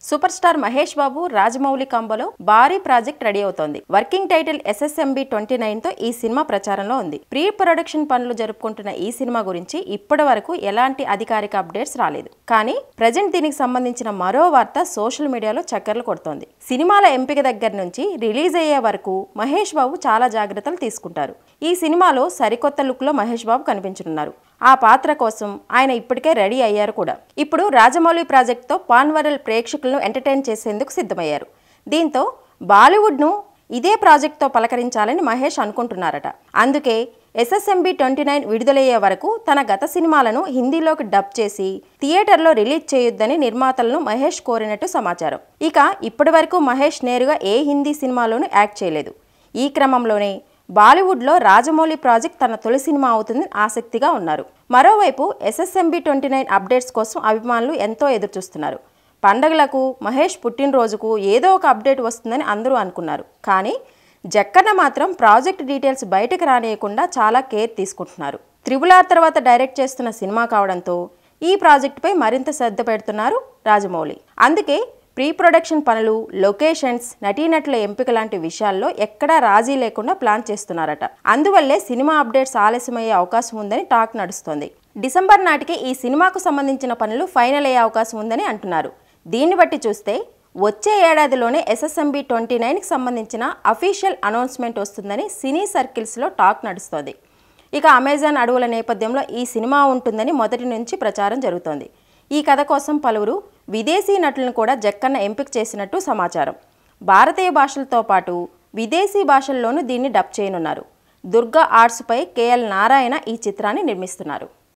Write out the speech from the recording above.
Super star Mahesh Babu Rajamouli కాంబోలో భారీ project ready అవుతోంది. Working title SSMB 29 తో ఈ సినిమా ప్రచారంలో ఉంది. ప్రీ ప్రొడక్షన్ పనులు జరుపుకుంటున్న ఈ సినిమా గురించి ఇప్పటి వరకు ఎలాంటి అధికారిక అప్డేట్స్ రాలేదు. కానీ ప్రెజెంట్ దీనికి సంబంధించిన మరో వార్త సోషల్ మీడియాలో చక్కర్లు కొడుతోంది. సినిమాల ఎంపిక దగ్గర నుంచి రిలీజ్ అయ్యే వరకు మహేష్ బాబు చాలా జాగ్రత్తలు తీసుకుంటారు. ఈ సినిమాలో సరికొత్త లుక్ లో మహేష్ బాబు కనిపించనున్నారు. ఆ పాత్ర కోసం ఆయన ఇప్పటికే రెడీ అయ్యారు కూడా. ఇప్పుడు రాజమౌళి ప్రాజెక్టుతో పాన్ వరల్డ్ ప్రేక్షకులను ఎంటర్టైన్ చేసేందుకు సిద్ధమయ్యారు. దీంతో బాలీవుడ్ను ఇదే ప్రాజెక్టుతో పలకరించాలని మహేష్ అనుకుంటున్నారట. అందుకే SSMB 29 విడుదలయ్యే వరకు తన గత సినిమాలను హిందీలోకి డబ్ చేసి థియేటర్లో రిలీజ్ చేయొద్దని నిర్మాతలను మహేష్ కోరినట్టు సమాచారం. ఇక ఇప్పటి వరకు మహేష్ నేరుగా ఏ హిందీ సినిమాలోనూ యాక్ట్ చేయలేదు. ఈ క్రమంలోనే బాలీవుడ్లో రాజమౌళి ప్రాజెక్ట్ తన తొలి సినిమా అవుతుందని ఆసక్తిగా ఉన్నారు. మరోవైపు SSMB 29 అప్డేట్స్ కోసం అభిమానులు ఎంతో ఎదురుచూస్తున్నారు. పండగలకు, మహేష్ పుట్టినరోజుకు ఏదో ఒక అప్డేట్ వస్తుందని అందరూ అనుకున్నారు. కానీ జక్కన్న మాత్రం ప్రాజెక్ట్ డీటెయిల్స్ బయటకు రానియకుండా చాలా కేర్ తీసుకుంటున్నారు. RRR తర్వాత డైరెక్ట్ చేస్తున్న సినిమా కావడంతో ఈ ప్రాజెక్టుపై మరింత శ్రద్ధ పెడుతున్నారు రాజమౌళి. అందుకే ప్రీ ప్రొడక్షన్ పనులు, లొకేషన్స్, నటీనటుల ఎంపిక లాంటి విషయాల్లో ఎక్కడా రాజీ లేకుండా ప్లాన్ చేస్తున్నారట. అందువల్లే సినిమా అప్డేట్స్ ఆలస్యమయ్యే అవకాశం ఉందని టాక్ నడుస్తోంది. డిసెంబర్ నాటికి ఈ సినిమాకు సంబంధించిన పనులు ఫైనల్ అయ్యే అవకాశం ఉందని అంటున్నారు. దీన్ని బట్టి చూస్తే వచ్చే ఏడాదిలోనే SSMB 29కి సంబంధించిన అఫీషియల్ అనౌన్స్మెంట్ వస్తుందని సినీ సర్కిల్స్లో టాక్ నడుస్తోంది. ఇక అమెజాన్ అడవుల నేపథ్యంలో ఈ సినిమా ఉంటుందని మొదటి నుంచి ప్రచారం జరుగుతోంది. ఈ కథ కోసం పలువురు విదేశీ నటులను కూడా జక్కన్న ఎంపిక చేసినట్టు సమాచారం. భారతీయ భాషలతో పాటు విదేశీ భాషల్లోనూ దీన్ని డబ్ చేయనున్నారు. దుర్గా ఆర్ట్స్పై KL నారాయణ ఈ చిత్రాన్ని నిర్మిస్తున్నారు.